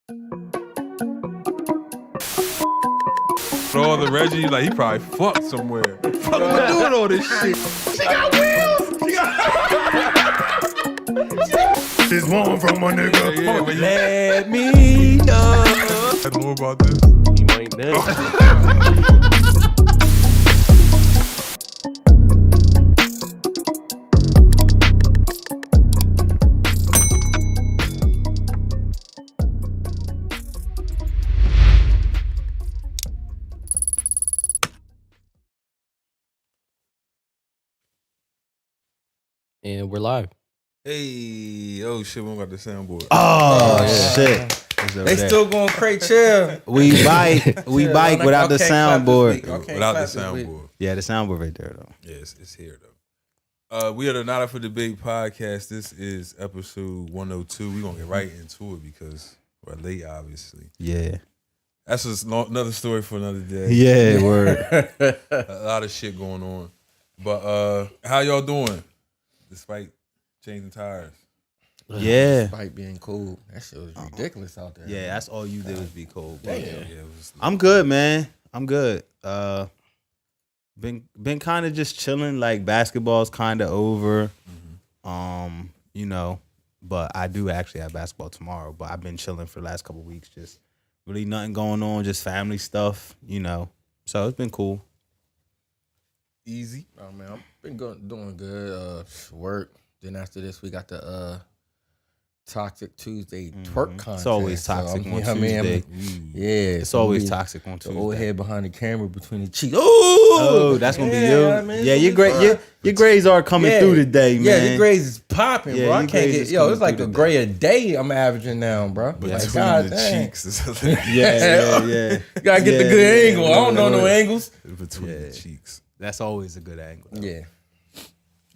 All the Reggie, like he probably fucked somewhere. Fuck, I'm doing all this shit. She got wheels. This one from my nigga. Yeah, Let me know. I know about this. You might know. And we're live. Hey, oh shit, we don't got the soundboard. Oh, shit. They still going crazy chill. We bike without the soundboard. Without the soundboard. Yeah, the soundboard right there though. Yeah, it's here though. We are the Not Up for Debate podcast. This is episode 102. We're gonna get right into it because we're late, obviously. Yeah. That's just another story for another day. Yeah, word. A lot of shit going on. But how y'all doing? Despite changing tires. Yeah. Despite being cool. That shit was ridiculous out there. Yeah, that's all you did was be cold. Damn. Yeah, it was, I'm good, man. I'm good. Been kind of just chilling. Like basketball's kind of over. You know, but I do actually have basketball tomorrow. But I've been chilling for the last couple of weeks. Just really nothing going on. Just family stuff. You know, so it's been cool. easy. Oh man, I've been doing good. Work. Then after this, we got the Toxic Tuesday twerk contest. It's always toxic on Tuesday. It's always toxic on The Tuesday. old head behind the camera between the cheeks. Oh, that's gonna be you. I mean, Yeah, your grades are coming through today, man. Yeah, your grades is popping, Yeah, bro. I your can't grades get is it's coming like through a today. grade a day I'm averaging now, bro. But Like, between God the dang. cheeks is hilarious. Yeah. You gotta get the Yeah, good yeah, angle. yeah, I don't know no yeah. angles. Between the cheeks. That's always a good angle. Yeah.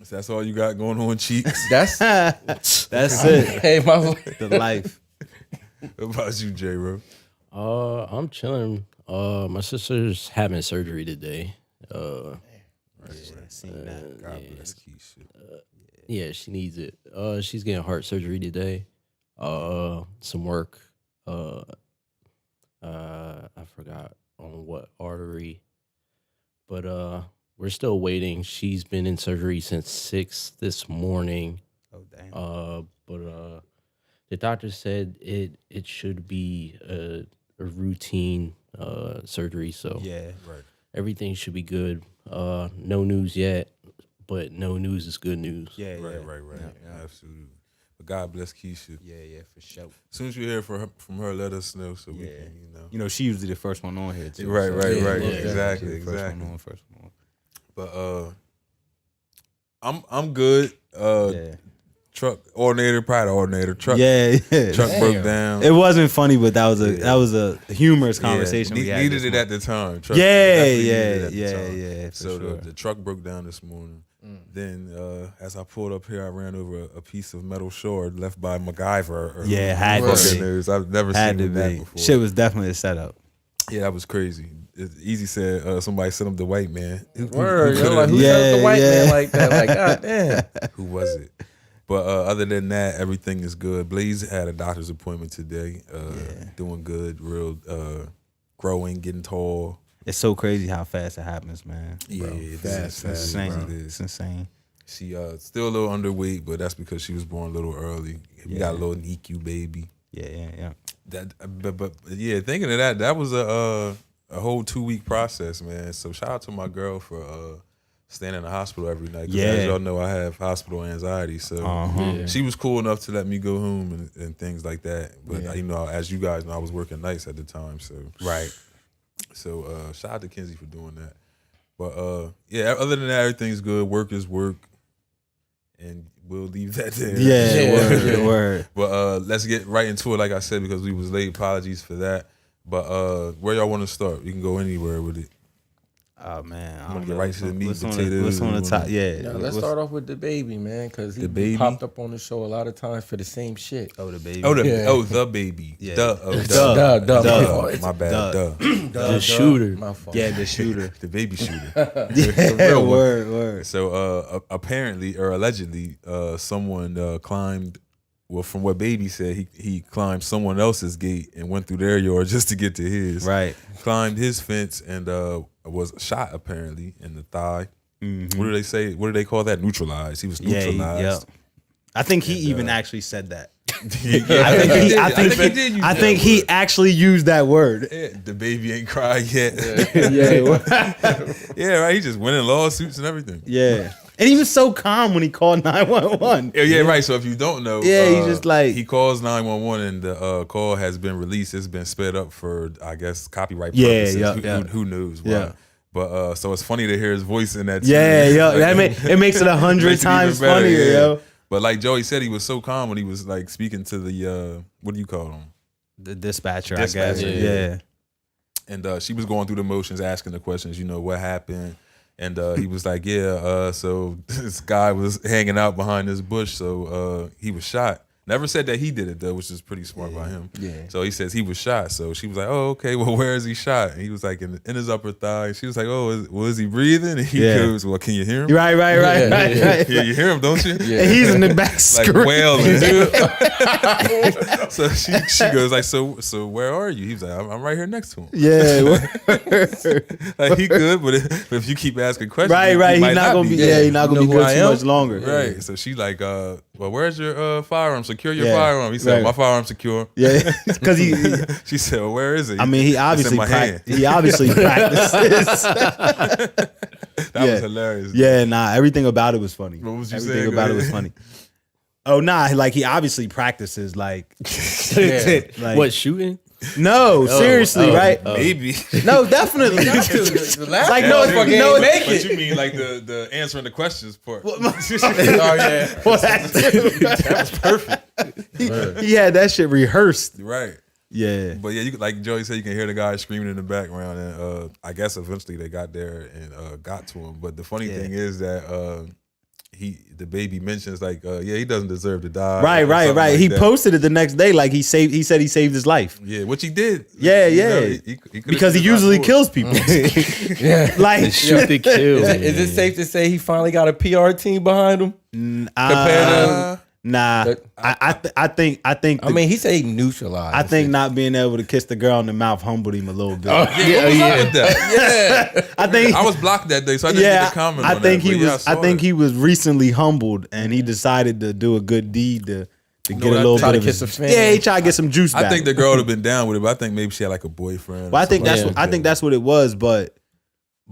So that's all you got going on, cheeks? That's That's it. hey, my The life. What about you, J-Ro? I'm chilling. My sister's having surgery today. Seen that. God bless Keisha. Yeah, she needs it. She's getting heart surgery today. Some work. I forgot on what artery, but we're still waiting. She's been in surgery since 6 this morning. Oh damn. But the doctor said it should be a routine surgery, so Yeah. Right. everything should be good. No news yet, but no news is good news. Yeah. Right. Yeah. Yeah, absolutely. But God bless Keisha. Yeah, for sure. As soon as you hear from her, let us know so we Yeah. can, you know. You know, she usually the first one on here too. Right, so- right, Yeah, right. yeah, Exactly, She the First exactly. one on, first one on. But I'm good. Yeah. Truck ordinator, probably the ordinator. Truck Yeah. truck broke down. It wasn't funny, but that was Yeah. a humorous Yeah, conversation we had. needed this it morning. at the time. Truck Yeah, definitely yeah, needed it at the yeah, time. yeah. For So sure. the truck broke down this morning. Then as I pulled up here, I ran over a piece of metal shard left by MacGyver. Or Yeah, had to fucking be. news. I've never Had to seen that be. before. Shit was definitely a setup. Yeah, that was crazy. Easy said somebody sent him the white man. word. Who Yo, like, who Yeah, sent the white yeah. man like that? Like, God damn. who was it? But other than that, everything is good. Blaze had a doctor's appointment today. Doing good, real growing, getting tall. It's so crazy how fast it happens, man. Yeah, Bro. it's It's insane. bro. It It's is. insane. She still a little underweight, but that's because she was born a little early. We got a little NICU baby. Yeah. That, but yeah, thinking of that was a whole 2-week process, man. So shout out to my girl for staying in the hospital every night. 'Cause Yeah. as y'all know, I have hospital anxiety, so Yeah. she was cool enough to let me go home and things like that. But Yeah. you know, as you guys know, I was working nights at the time, so Right. So shout out to Kenzie for doing that. But yeah, other than that, everything's good. Work is work, and we'll leave that there. Yeah. Word. But let's get right into it. Like I said, because we was late, apologies for that. But where y'all want to start? You can go anywhere with it. Oh man. I wanna don't get know. right to the meat What's on potatoes. What's on the top? Yeah. Now, let's start off with DaBaby, man, because he DaBaby? popped up on the show a lot of times for the same shit. Oh, the baby. Oh, Yeah. the baby. Yeah. Duh. Duh. My bad. Duh. The shooter. My fault. Yeah, the shooter. The baby shooter. Yeah, real one. word. So apparently or allegedly, someone climbed Well, from what Baby said, he climbed someone else's gate and went through their yard just to get to his. Right. Climbed his fence and was shot apparently in the thigh. Mm-hmm. What do they say? What do they call that? Neutralized. He was neutralized. I think he even actually said that. Yeah. I think he actually used that word. Yeah, DaBaby ain't cried yet. Yeah. Yeah, right. He just winning lawsuits and everything. Yeah. And he was so calm when he called 911. Yeah, right. So if you don't know, Yeah, he just like he calls 911 and the call has been released. It's been sped up for, I guess, copyright Yeah, purposes. Who knows? Why? Yeah. But so it's funny to hear his voice in that. Yeah, tune. yo, Like, it makes it 100 makes it even times better, funnier, yeah. yo. But like Joey said, he was so calm when he was like speaking to the what do you call him? The dispatcher, Dispatcher, I guess. yeah. Yeah. And she was going through the motions, asking the questions. You know what happened, and he was like, so this guy was hanging out behind this bush, so he was shot. Never said that he did it though, which is pretty smart by him. Yeah. So he says he was shot. So she was like, "Oh, okay. Well, where is he shot?" And he was like in his upper thigh. And she was like, "Oh, is he breathing?" And he goes, "Well, can you hear him?" Right. Yeah, you hear him, don't you? Yeah. And he's in the back Like screaming. wailing. So she goes like, "So where are you?" He was like, "I'm right here next to him." Yeah. Like he good, but if you keep asking questions, Right. he He's might not gonna be. Yeah, he's not gonna You be know who good I too am? much longer. Right. So she like, well, where's your firearm? Secure your Yeah. firearm. He said, Right. "My firearm's secure." Yeah, because he. She said, "Well, where is it?" I mean, he It's in obviously my hand. practices. That was hilarious. Yeah, nah, everything about it was funny. What was you everything saying? Go about it was ahead. funny. Oh nah, like he obviously practices like, like What, shooting? no, seriously, right? Maybe. No, definitely. The last Like, one no, fucking no, ain't make But it. you mean like the answering the questions part? Oh yeah. Well, that was perfect. He had that shit rehearsed. Right. Yeah. But yeah, you like Joey said, you can hear the guy screaming in the background, and I guess eventually they got there and got to him. But the funny thing is that DaBaby mentions like, he doesn't deserve to die. Right. Like He that. posted it the next day, like he said he saved his life. Yeah, which he did. Yeah, You yeah. know, he could've Because he did a lot usually more. kills people. Yeah. Like Shoot to kill. Is it safe to say he finally got a PR team behind him? Compared to, nah. I think I mean, he said he neutralized. I think not being able to kiss the girl in the mouth humbled him a little bit. Yeah, what was up with that? I think I was blocked that day, so I didn't get a comment I on think that. he but yeah, was. saw I think it. he was recently humbled, and he decided to do a good deed to get a what I little think? bit of Kiss his. a fan. Yeah, he tried to get some juice back. I think the girl would have been down with it, but I think maybe she had like a boyfriend. Well, I think or that's something what, I like think that. that's what it was, but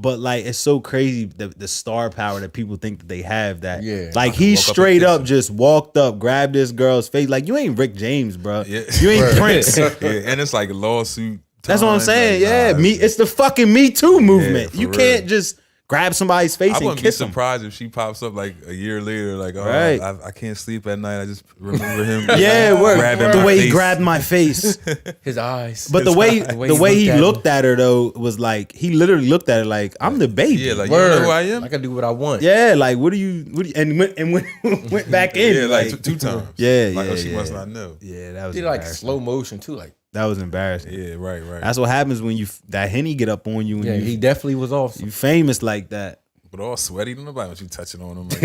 like it's so crazy the star power that people think that they have. That Yeah. like I he walk up and straight kiss up him. just walked up, grabbed this girl's face. Like you ain't Rick James, bro. Yeah. You ain't Prince. Yeah, and it's like a lawsuit. That's what I'm time, saying. like, Yeah, nah, it's the fucking Me Too movement. for You real. can't just grab somebody's face I and wouldn't be kiss them. surprised if she pops up like a year later, like, oh, Right. I can't sleep at night. I just remember him. Yeah, word. grabbing The my way he face. grabbed my face. his eyes. But the way he at looked at her though was like he literally looked at her like I'm the baby. Yeah, like you know who I am. I can do what I want. Yeah, like what do you and went back in. Yeah, like two times. Yeah, like, yeah, oh, she yeah. must not know. Yeah, that was Did like embarrassing. slow motion too. Like That was embarrassing. Yeah, right. That's what happens when that Henny get up on you and yeah, he definitely was off. you famous like that. But all sweaty, nobody wants you touching on him. Like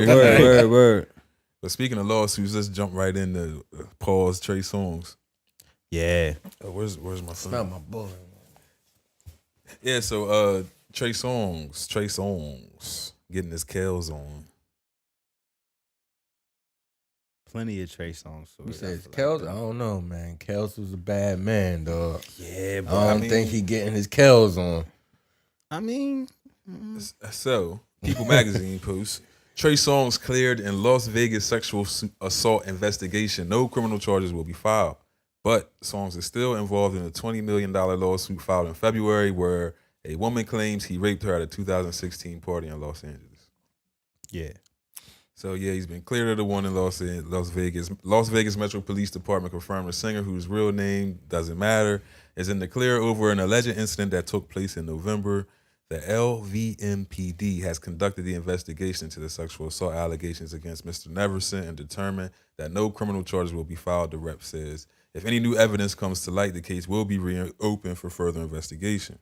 that. Right, word. But speaking of lawsuits, let's jump right into pause Trey Songz. Yeah. Where's my son? Smell my boy. Yeah, so Trey Songz getting his Kels on. Plenty of Trey Songz. He says Kels. I don't know, man. Kels was a bad man, dog. Yeah, but I don't think he getting his Kels on. I mean, So, People Magazine posts, Trey Songz cleared in Las Vegas sexual assault investigation. No criminal charges will be filed. But Songz is still involved in a $20 million lawsuit filed in February where a woman claims he raped her at a 2016 party in Los Angeles. yeah. So, yeah, he's been cleared of the one in Las Vegas. Las Vegas Metro Police Department confirmed the singer, whose real name doesn't matter, is in the clear over an alleged incident that took place in November. The LVMPD has conducted the investigation into the sexual assault allegations against Mr. Neverson and determined that no criminal charges will be filed, the rep says. If any new evidence comes to light, the case will be reopened for further investigation.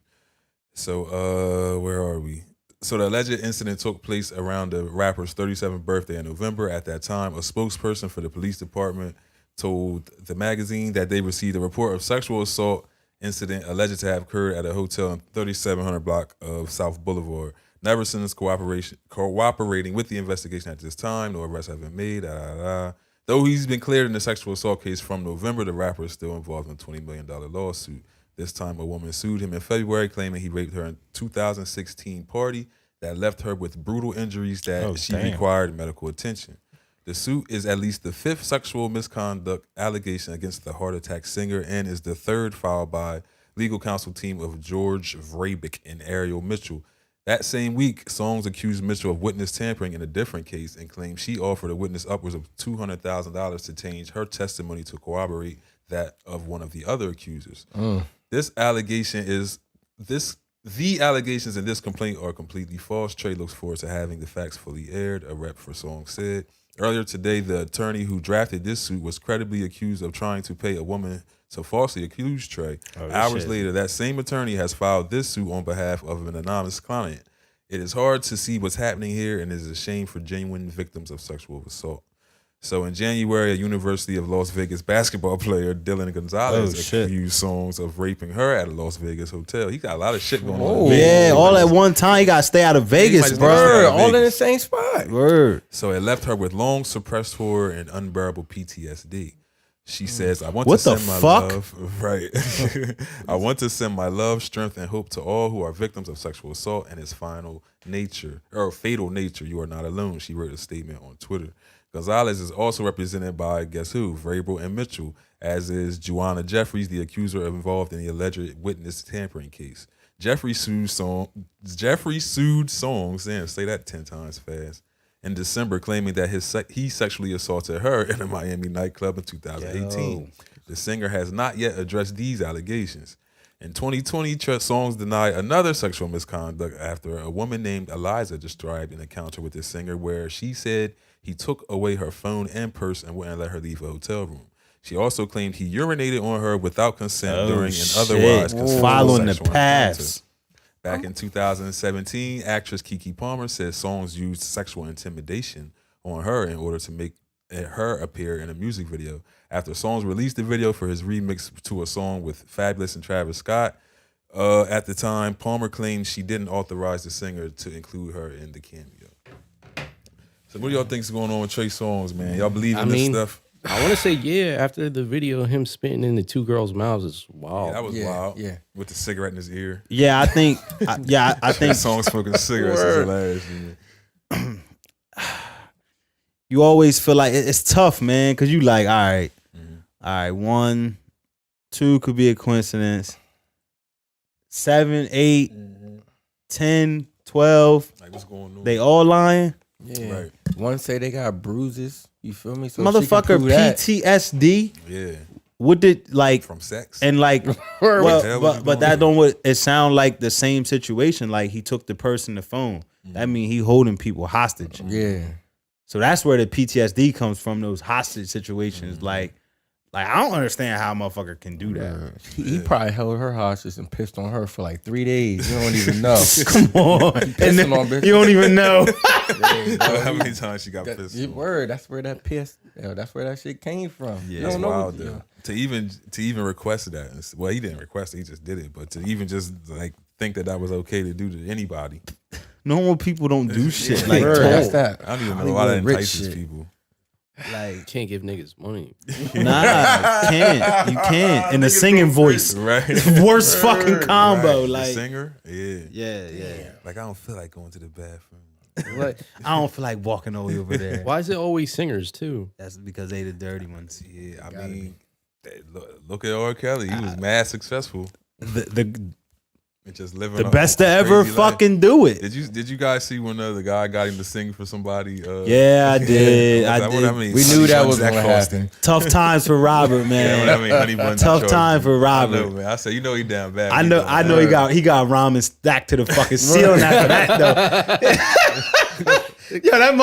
So, where are we? So the alleged incident took place around the rapper's 37th birthday in November. At that time, a spokesperson for the police department told the magazine that they received a report of sexual assault incident alleged to have occurred at a hotel in 3700 block of South Boulevard. Neverson is cooperating with the investigation at this time. No arrests have been made. Though he's been cleared in the sexual assault case from November, the rapper is still involved in a $20 million lawsuit. This time, a woman sued him in February, claiming he raped her in 2016 party that left her with brutal injuries that required medical attention. The suit is at least the 5th sexual misconduct allegation against the heart attack singer and is the 3rd filed by legal counsel team of George Vrabick and Ariel Mitchell. That same week, Songz accused Mitchell of witness tampering in a different case and claimed she offered a witness upwards of $200,000 to change her testimony to corroborate that of one of the other accusers. The allegations in this complaint are completely false. Trey looks forward to having the facts fully aired, a rep for Songz said. Earlier today, the attorney who drafted this suit was credibly accused of trying to pay a woman to falsely accuse Trey. Hours later, that same attorney has filed this suit on behalf of an anonymous client. It is hard to see what's happening here and it is a shame for genuine victims of sexual assault. So in January, a University of Las Vegas basketball player, Dylan Gonzalez, accused Songz of raping her at a Las Vegas hotel. He got a lot of shit going on. Yeah, all at one time. You got to stay out of Vegas, bro. All in the same spot. Word. So it left her with long suppressed horror and unbearable PTSD. She says, I want to send my love. Right. I want to send my love, strength, and hope to all who are victims of sexual assault and its fatal nature. You are not alone. She wrote a statement on Twitter. Gonzalez is also represented by, guess who, Vrabel and Mitchell, as is Joanna Jeffries, the accuser involved in the alleged witness tampering case. Jeffries sued Songz, say that 10 times fast, in December, claiming that he sexually assaulted her in a Miami nightclub in 2018. The singer has not yet addressed these allegations. In 2020, Songz denied another sexual misconduct after a woman named Eliza described an encounter with the singer where she said he took away her phone and purse and wouldn't let her leave a hotel room. She also claimed he urinated on her without consent during an otherwise following the paths. Back in 2017, actress Keke Palmer said Songz used sexual intimidation on her in order to make her appear in a music video. After Songz released the video for his remix to a song with Fabulous and Travis Scott, at the time, Palmer claimed she didn't authorize the singer to include her in the cameo. So what do y'all think is going on with Trey Songz, man? Y'all believe in this stuff? I want to say, yeah, after the video of him spitting in the 2 girls' mouths is wild. Yeah, that was wild. Yeah. With the cigarette in his ear. Yeah, I think I think Songz smoking cigarettes is hilarious. You always feel like it's tough, man, because you like, all right, 1, 2 could be a coincidence. 7, 8, 10, 12. Like, what's going on? They all lying. Yeah. Right. One say they got bruises. You feel me? So motherfucker, PTSD. Yeah. What did from sex and like? but that don't what it sound like the same situation. Like he took the person the phone. That mean he holding people hostage. Yeah. So that's where the PTSD comes from. Those hostage situations. Like I don't understand how a motherfucker can do that. He probably held her hostage and pissed on her for like 3 days. You don't even know. Come on, pissing on bitch. You don't even know. How many times she got pissed? Word. That's where that piss. That's where that shit came from. Yeah, it's wild though. To even request that. Well, he didn't request it. He just did it. But to even just like think that was okay to do to anybody. Normal people don't do shit like that's that. I don't even know why that entices people. Like, can't give niggas money. Nah, you can't. In the singing voice, right? Worst fucking combo. Right. Like the singer, yeah. Like I don't feel like going to the bathroom. Like, I don't feel like walking all the way over there. Why is it always singers too? That's because they the dirty ones. Yeah, I mean, look at R. Kelly. He was mad successful. And just living the best to ever fucking do it. Did you guys see when the guy got him to sing for somebody? Yeah, I did. I did. I mean? We knew that was going to happen. Tough times for Robert, man. Yeah, Honey Bun tough time for Robert. I know, man. I said, he down bad. I know he got ramen stacked to the fucking ceiling after that though. Yo, that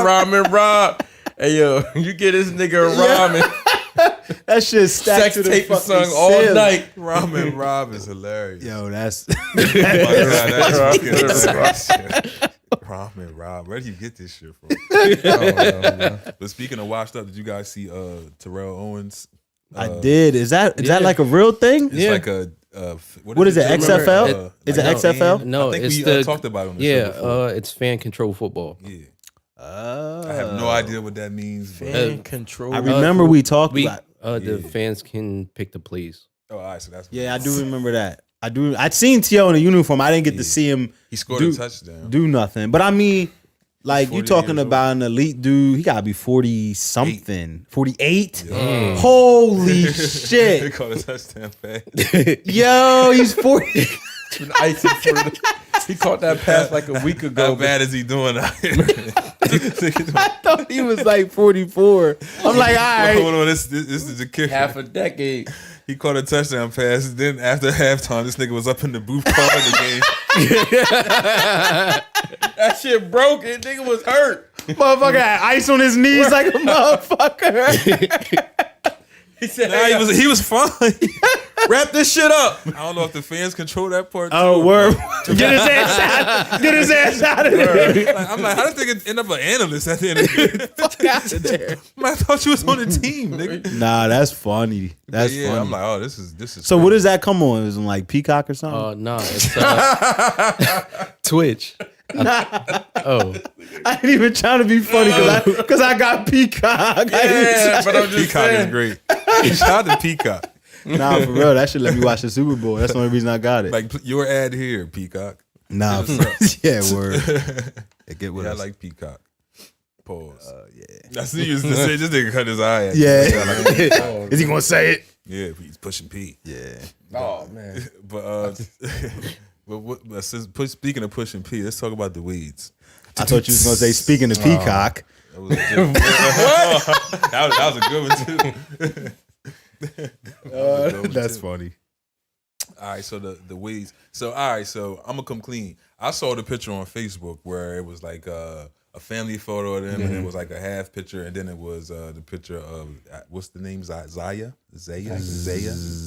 Ramen Rob. Hey yo, you get this nigga a ramen. That shit stacked to the tape fucking song all ceiling. night. Ramen Rob is hilarious. Yo, that's Oh my God, that's fucking hilarious. Ramen Rob, where do you get this shit from? But speaking of washed up, did you guys see Terrell Owens? I did. Is that like a real thing? It's like a what is it? XFL? Is it XFL? No, I think it's we talked about it on the show before. it's fan control football. Yeah. I have no idea what that means. Fan control. I remember we talked about. The fans can pick the plays. Oh, all right, so that's Yeah, I do remember that. I'd seen T.O. in a uniform. I didn't get to see him. He scored a touchdown. Do nothing. But I mean, like you 48 talking years about an elite dude. He gotta be 40 something. 48. Yeah. Holy He shit! caught a touchdown pass. Yo, he's 40. He caught that pass like a week ago. How bad is he doing out here? I thought he was like 44. I'm like, all right. Hold on, this is a kicker. half a decade. He caught a touchdown pass. Then after halftime, this nigga was up in the booth calling the game. That shit broke. It nigga was hurt. Motherfucker had ice on his knees like a motherfucker. He said, Nah, he was fine. Wrap this shit up. I don't know if the fans control that part. Oh, too. word. Get his ass out. Get his ass out of there. Like, I'm like, how did this nigga end up an analyst at the end of the game? Fuck out of there. Man, I thought you was on the team, nigga. Nah, that's funny. That's yeah, funny. I'm like, oh, this is. So what does that come on? Is it like Peacock or something? No, it's Twitch. Oh, I ain't even trying to be funny because I got Peacock. yeah, but I'm just Peacock is saying. great. Shout out to Peacock. Nah, for real. That should let me watch the Super Bowl. That's the only reason I got it. Like your ad here, Peacock. Nah, yeah, word. Yeah, get with Yeah, I us. like Peacock. Pause. Yeah. I see you used to say this nigga cut his eye. At Yeah. like, Is he gonna say it? yeah, he's pushing P. Yeah. Oh man. But speaking of pushing P, let's talk about the weeds. I thought you was gonna say speaking of Peacock. That was that was a good one too. That's funny. All right, so the weeds. So all right, so I'm gonna come clean. I saw the picture on Facebook where it was like a family photo of them, and it was like a half picture, and then it was the picture of what's the name? ZaZa? ZaZa?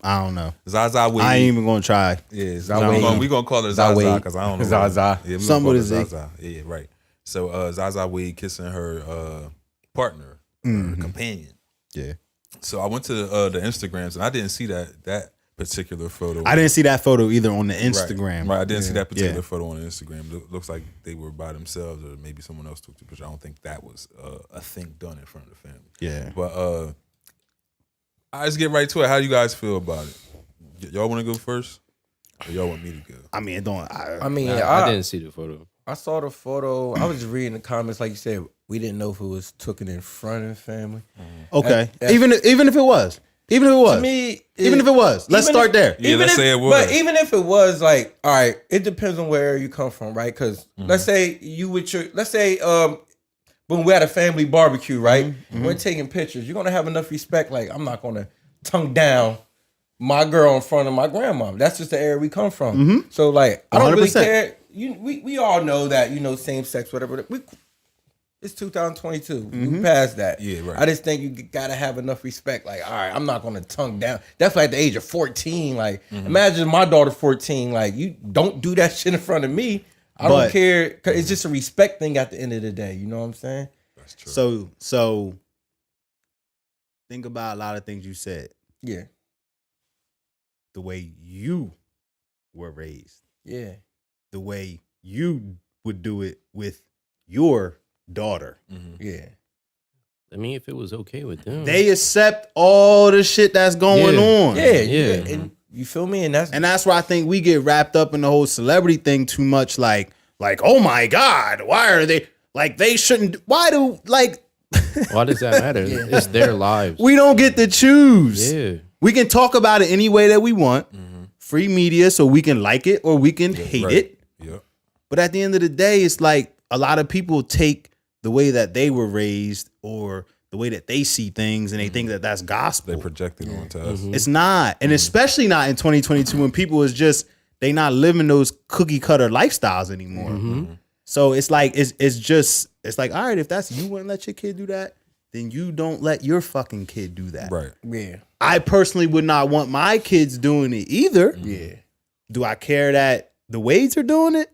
I don't know. ZaZa Wade. I ain't even gonna try. Yeah, Wade. we gonna call her ZaZa Wade. because I don't know. ZaZa. Yeah, we Something gonna with call a her Z. ZaZa. Yeah, right. So ZaZa Wade kissing her partner, her companion. Yeah. So I went to the Instagrams and I didn't see that particular photo. I didn't see that photo either on the Instagram. Right, I didn't see that particular Yeah. photo on Instagram. Looks like they were by themselves, or maybe someone else took the picture. I don't think that was a thing done in front of the family. Yeah. But I just get right to it. How do you guys feel about it? Y'all want to go first, or y'all want me to go? I mean, it don't. I mean, I didn't see the photo. I saw the photo. I was just reading the comments, like you said. We didn't know if it was taken in front of the family. Okay. That- Even if it was. Even if it was. To me, even if it was. Let's even start if- there. Yeah, let's say it was. But even if it was, like, all right, it depends on where you come from, right? Because let's say you with your, let's say when we're at a family barbecue, right? We're taking pictures. You're gonna have enough respect. Like, I'm not gonna tongue down my girl in front of my grandma. That's just the area we come from. So, like, I don't really 100%. care. We all know that, same sex, whatever. It's 2022. We passed that. Yeah, right. I just think you gotta have enough respect. Like, all right, I'm not gonna tongue down. Definitely at the age of 14. Like, imagine my daughter 14. Like, you don't do that shit in front of me. I don't But- care. 'Cause it's just a respect thing at the end of the day. You know what I'm saying? That's true. So think about a lot of things you said. Yeah. The way you were raised. Yeah. The way you would do it with your daughter. Yeah. I mean, if it was okay with them, They accept all the shit that's going on. Yeah. Yeah. And you feel me? And And that's why I think we get wrapped up in the whole celebrity thing too much. Like, oh my God, why are they like they shouldn't? Why do like why does that matter? It's their lives. we don't get to choose? Yeah. We can talk about it any way that we want. Free media, so we can like it or we can hate right. it. Yep. But at the end of the day, it's like a lot of people take the way that they were raised or the way that they see things and they think that that's gospel. They projected onto us. It's not. And especially not in 2022 when people is just, they not living those cookie cutter lifestyles anymore. So it's like, it's like, all right, if that's, you wouldn't let your kid do that. then you don't let your fucking kid do that. Right. Yeah. I personally would not want my kids doing it either. Yeah. Do I care that the Wades are doing it?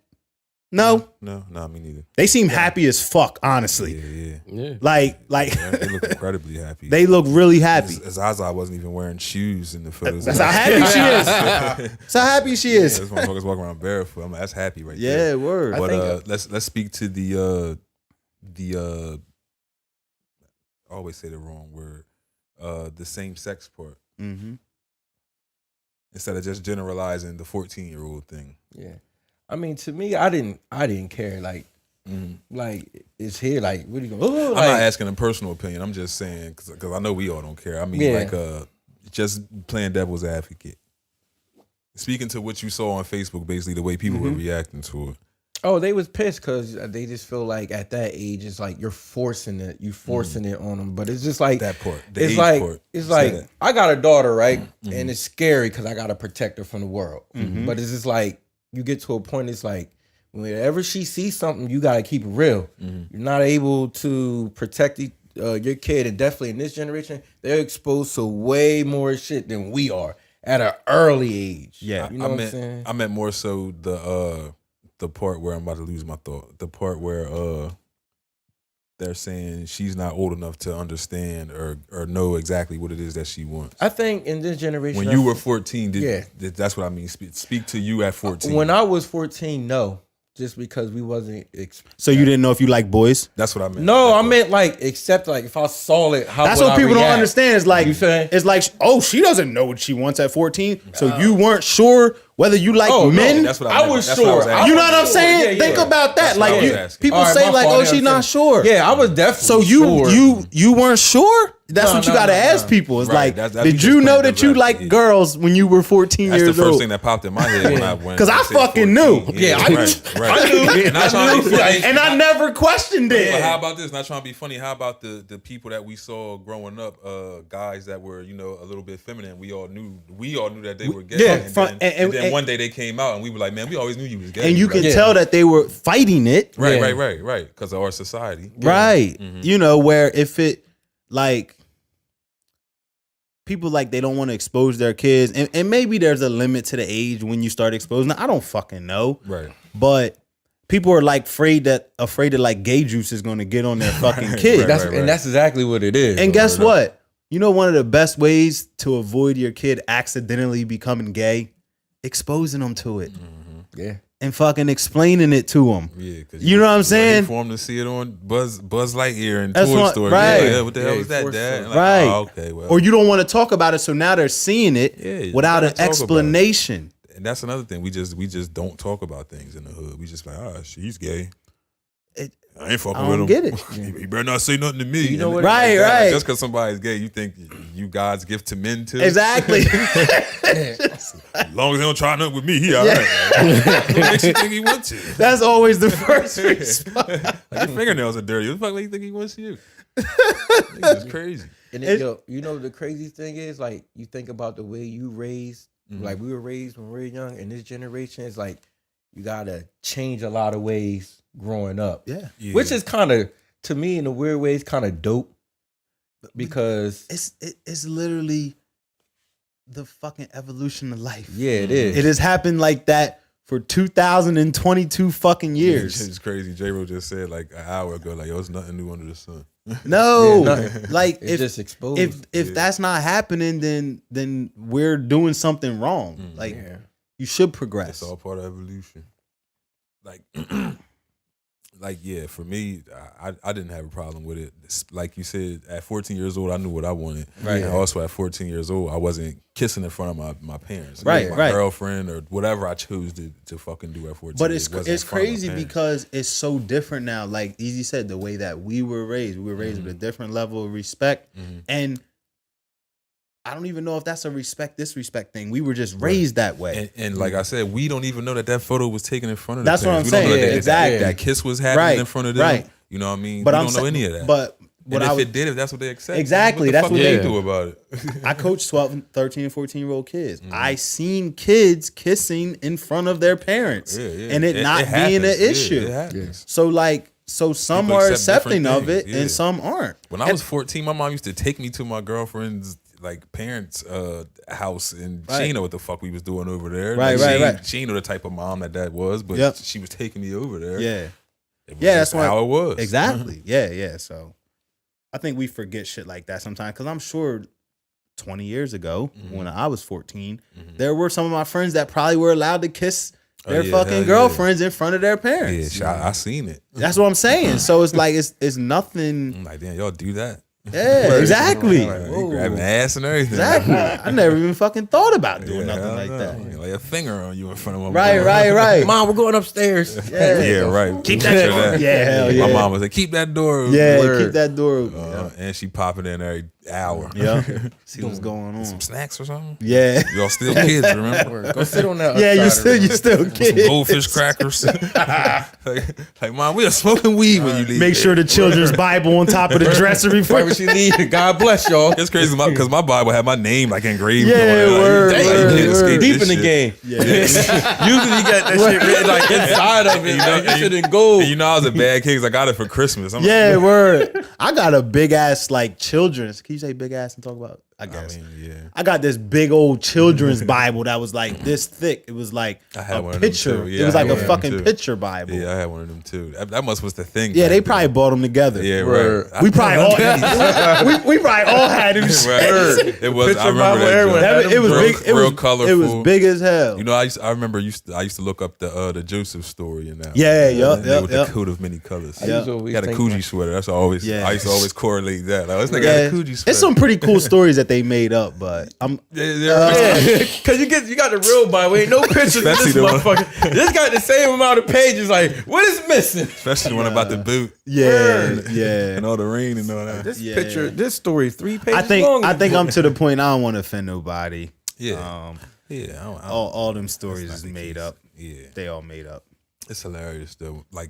No. No, me neither. They seem happy as fuck, honestly. Yeah. Like Yeah, they look incredibly happy. they look really happy. ZaZa wasn't even wearing shoes in the photos. That's how happy she is. That's how happy she Yeah, is. this motherfucker's walking around barefoot. I'm like, that's happy right Yeah, there. word. But let's speak to the I always say the wrong word. The same sex part. Mm-hmm. Instead of just generalizing the 14-year-old thing. Yeah. I mean, to me, I didn't care. Like it's here. Like, what are you going? Oh, I'm not asking a personal opinion. I'm just saying because I know we all don't care. I mean, just playing devil's advocate. Speaking to what you saw on Facebook, basically the way people were reacting to it. Oh, they was pissed because they just feel like at that age, it's like you're forcing it. You forcing it on them. But it's just like That part. It's like I got a daughter, right? And it's scary because I got to protect her from the world. But it's just like you get to a point. It's like whenever she sees something, you got to keep it real. You're not able to protect your kid, and definitely in this generation, they're exposed to way more shit than we are at an early age. Yeah, you know what I'm saying? I meant more so the part where I'm about to lose my thought. The part where they're saying she's not old enough to understand or know exactly what it is that she wants. I think in this generation, When you were 14, Yeah. that's what I mean. Speak to you at 14. when I was 14, no, just because we wasn't. So you didn't know if you like boys? That's what I meant. No, I meant like except like if I saw it, how That's would what I people don't react? understand. It's like You saying? it's like, oh, she doesn't know what she wants at 14. So you weren't sure whether you like Oh, no, men. That's what I meant. I was That's what I sure. was asking. You know what I'm saying? Yeah, Think yeah. about that. That's what I Like was you, asking. people All right, say my like, fault. oh, she's not sure. Yeah, I was definitely So sure. you weren't sure? That's No, what you no, got to no, ask no. people. It's Right, like, that's did just you know playing that you devil's like advocate. girls when you were 14 That's the years first old? thing that popped in my head when I went. 'Cause I said fucking 14. knew. Yeah, I right. And not trying to be funny. And I never questioned it. But how about this? Not trying to be funny. How about the people that we saw growing up, guys that were a little bit feminine? We all knew that they were gay. Yeah, and then one day they came out and we were like, man, we always knew you was gay. And you Like, can tell that they were fighting it. right, Yeah. right, because of our society. Right. You know, where if it like people like they don't want to expose their kids, and maybe there's a limit to the age when you start exposing. I don't fucking know. Right. But people are like afraid that like gay juice is going to get on their fucking kid. Right. And that's exactly what it is. And guess what? You know, one of the best ways to avoid your kid accidentally becoming gay, exposing them to it Yeah. and fucking explaining it to them. Yeah, cause You know what I'm saying? For them to see it on Buzz Lightyear and That's Toy what- Story. right. Yeah, what the hell Yeah, is that, for Dad? sure. And Right. Oh, okay, well. Or you don't want to talk about it, so now they're seeing it Yeah, without you an gotta talk about it. explanation. And that's another thing. We just don't talk about things in the hood. We just like, she's gay. I ain't fucking I with don't him. get it. You better not say nothing to me. You know And what- Right, that. right. Just because somebody's gay, you think you God's gift to men too. Exactly. As long as they don't try nothing with me, he all right. What makes you think he wants you? That's always the first response. Like, your fingernails are dirty. What the fuck make you think he wants you? Niggas is crazy. And you know the crazy thing is, like, you think about the way you raised, like we were raised when we were young, and this generation is like, you gotta change a lot of ways growing up. Yeah. Which is kind of, to me, in a weird way, it's kind of dope because It's literally the fucking evolution of life. yeah, it is. It has happened like that for 2022 fucking years. It's crazy. J-Ro just said like an hour ago, like, yo, it's nothing new under the sun. No, Yeah, nothing. like It's just exposed. if that's not happening, then we're doing something wrong. Like Yeah. you should progress. It's all part of evolution. Like, like yeah, for me, I didn't have a problem with it. Like you said, at 14 years old, I knew what I wanted. Right. And also at 14 years old, I wasn't kissing in front of my parents. Right, my right. girlfriend or whatever I chose to fucking do at 14. But It it's wasn't in front of my crazy parents. because it's so different now. Like Easy said, the way that we were raised with a different level of respect. And I don't even know if that's a disrespect thing. We were just raised that way. And like I said, we don't even know that photo was taken in front of That's the what I'm parents. We don't know saying. that, Yeah, exactly. That kiss was happening Right, in front of them. right. You know what I mean? But we I'm don't know saying- any of that. But what and I if was, it did, if that's what they accept, Exactly, what the that's fuck what they they- do about it. I coach 12, 13, and 14-year-old kids. I seen kids kissing in front of their parents. Yeah, yeah. And it not being an happens. Yeah, issue. it happens. So like So some People are accept accepting different of it things, yeah. and some aren't. When I was 14, my mom used to take me to my girlfriend's like parents' house, and she didn't know what the fuck we was doing over there. Right, like, right. She didn't know the type of mom that was, but she was taking me over there. Yeah. It was That's how it was. Exactly. Yeah. So I think we forget shit like that sometimes because I'm sure 20 years ago when I was 14, there were some of my friends that probably were allowed to kiss their fucking girlfriends in front of their parents. Yeah, I seen it. That's what I'm saying. So it's like it's nothing. I'm like, damn, y'all do that. Yeah, exactly. You grabbing ass and everything. Exactly. I never even fucking thought about doing nothing like that. Lay a finger on you in front of my Right. Mom, we're going upstairs. Yeah, right. Keep that door. Yeah, hell yeah. My mom was like, keep that door open. Yeah, keep that door open. And she popping in every hour. Yeah. See what's going on. Some snacks or something? Yeah. Y'all still kids, remember? Go sit on that. Yeah, you still Some kids. goldfish crackers. like, mom, we are smoking weed when you leave. Make sure the children's Bible on top of the dresser before. Whatever she need. God bless y'all. It's crazy because my Bible had my name like engraved. Yeah, on it. Like, word, you word, can't word. escape Deep this in the shit. game. Yeah. Usually you get that shit written like inside of it. You know, Like, you should in gold. And you know I was a bad kid 'cause I got it for Christmas. I'm Yeah, like, word. I got a big ass like children's. Can you say big ass and talk about? I guess. yeah. I got this big old children's Bible that was like this thick. It was like I had one a of them picture. too. Yeah, it was I like had a one of them fucking too. picture Bible. Yeah, I had one of them too. That must was the thing. Yeah, back they then. probably bought them together. Yeah, Word. right. We probably all we probably all had them. Right. shits. It was. I Picture remember Bible, that. everyone joint. had It was Real- big. It real was colorful. It was big as hell. You know, I remember I used to look up the Joseph story and that. Yeah, And they yup, with yup. the coat of many colors. Yeah. He got a Coogee sweater. That's always. Yeah. I used to always correlate that. Like, this nigga Yeah, had a Coogee sweater. it's some pretty cool stories that they made up, but I'm Cause you got the real Bible, ain't no pictures of this Especially the one- motherfucker. This got the same amount of pages. Like, what is missing? especially the one about the boot yeah. and all the rain and all that. This Yeah. picture, this story, 3 pages I think long. I'm to the point I don't want to offend nobody. Yeah, yeah. I don't- All them stories not is the made case. up. Yeah, They all made up. it's hilarious though. Like